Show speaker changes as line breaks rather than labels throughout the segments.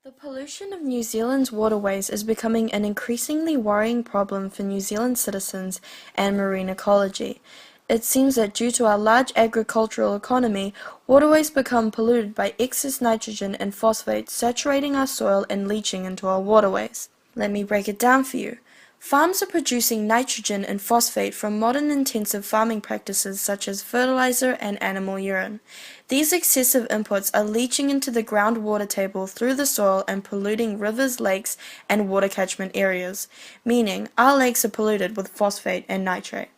The pollution of New Zealand's waterways is becoming an increasingly worrying problem for New Zealand citizens and marine ecology. It seems that due to our large agricultural economy, waterways become polluted by excess nitrogen and phosphate saturating our soil and leaching into our waterways. Let me break it down for you. Farms are producing nitrogen and phosphate from modern intensive farming practices such as fertilizer and animal urine. These excessive inputs are leaching into the groundwater table through the soil and polluting rivers, lakes, and water catchment areas, meaning our lakes are polluted with phosphate and nitrate.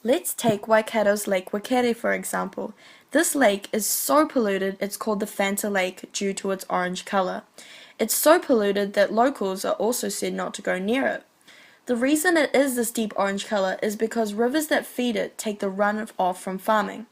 Let's take Waikato's Lake Wakere for example. This lake is so polluted it's called the Fanta Lake due to its orange color. It's so polluted that locals are also said not to go near it. The reason it is this deep orange color is because rivers that feed it take the runoff from farming.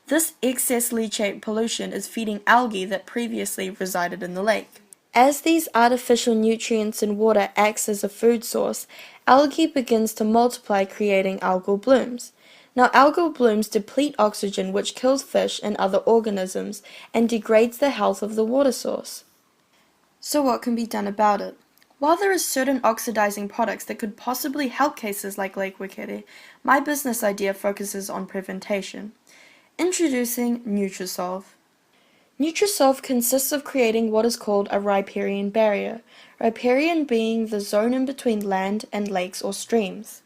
This excess leachate pollution is feeding algae that previously resided in the lake. As these artificial nutrients in water acts as a food source, algae begins to multiply creating algal blooms. Now algal blooms deplete oxygen which kills fish and other organisms and degrades the health of the water source. So what can be done about it? While there is certain oxidizing products that could possibly help cases like Lake Wakere, my business idea focuses on prevention. Introducing Nutrosolve. Nutrosolve consists of creating what is called a riparian barrier, riparian being the zone in between land and lakes or streams.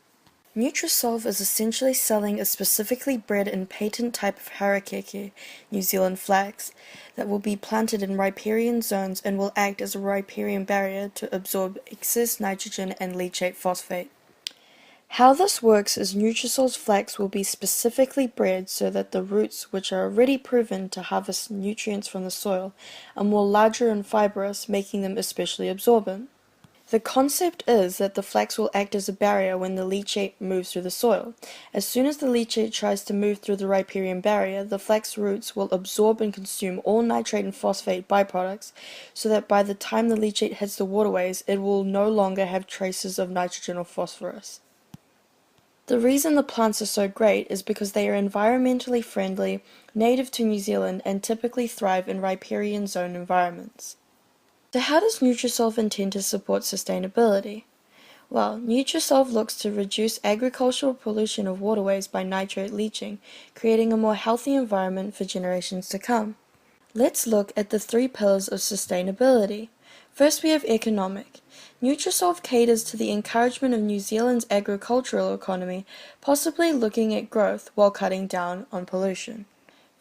Nutrosolve is essentially selling a specifically bred and patent type of harakeke, New Zealand flax, that will be planted in riparian zones and will act as a riparian barrier to absorb excess nitrogen and leachate phosphate. How this works is Nutrosolve's flax will be specifically bred so that the roots, which are already proven to harvest nutrients from the soil, are more larger and fibrous, making them especially absorbent. The concept is that the flax will act as a barrier when the leachate moves through the soil. As soon as the leachate tries to move through the riparian barrier, the flax roots will absorb and consume all nitrate and phosphate byproducts, so that by the time the leachate hits the waterways, it will no longer have traces of nitrogen or phosphorus. The reason the plants are so great is because they are environmentally friendly, native to New Zealand, and typically thrive in riparian zone environments. So how does Nutrosolve intend to support sustainability? Well, Nutrosolve looks to reduce agricultural pollution of waterways by nitrate leaching, creating a more healthy environment for generations to come. Let's look at the 3 pillars of sustainability. First we have economic. Nutrosolve caters to the encouragement of New Zealand's agricultural economy, possibly looking at growth while cutting down on pollution.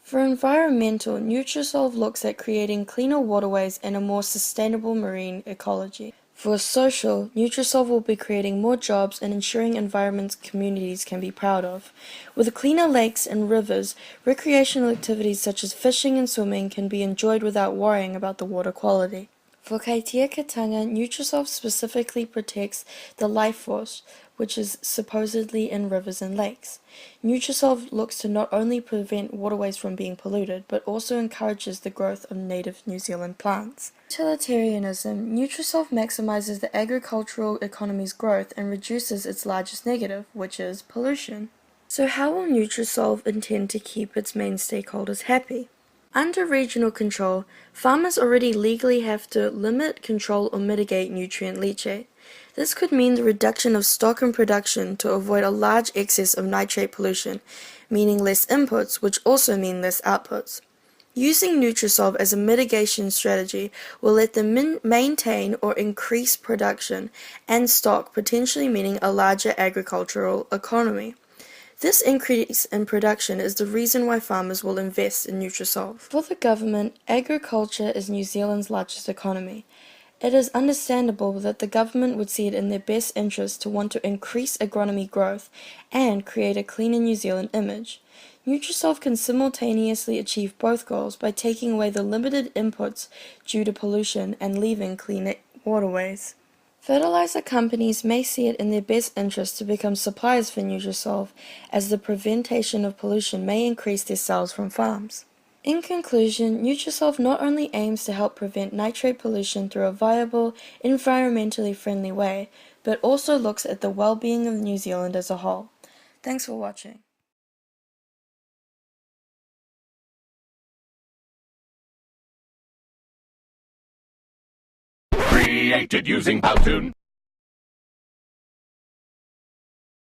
For environmental, Nutrosolve looks at creating cleaner waterways and a more sustainable marine ecology. For social, Nutrosolve will be creating more jobs and ensuring environments communities can be proud of. With cleaner lakes and rivers, recreational activities such as fishing and swimming can be enjoyed without worrying about the water quality. For Kaitiakitanga, Nutrosolve specifically protects the life force, which is supposedly in rivers and lakes. Nutrosolve looks to not only prevent waterways from being polluted, but also encourages the growth of native New Zealand plants. Utilitarianism. Nutrosolve maximizes the agricultural economy's growth and reduces its largest negative, which is pollution. So how will Nutrosolve intend to keep its main stakeholders happy? Under regional control, farmers already legally have to limit, control, or mitigate nutrient leachate. This could mean the reduction of stock and production to avoid a large excess of nitrate pollution, meaning less inputs, which also mean less outputs. Using Nutrosolve as a mitigation strategy will let them maintain or increase production and stock, potentially meaning a larger agricultural economy. This increase in production is the reason why farmers will invest in Nutrosolve. For the government, agriculture is New Zealand's largest economy. It is understandable that the government would see it in their best interest to want to increase agronomy growth and create a cleaner New Zealand image. Nutrosolve can simultaneously achieve both goals by taking away the limited inputs due to pollution and leaving cleaner waterways. Fertilizer companies may see it in their best interest to become suppliers for Nutrosolve, as the prevention of pollution may increase their sales from farms. In conclusion, Nutrosolve not only aims to help prevent nitrate pollution through a viable, environmentally friendly way, but also looks at the well-being of New Zealand as a whole. Thanks for watching.
created using Powtoon.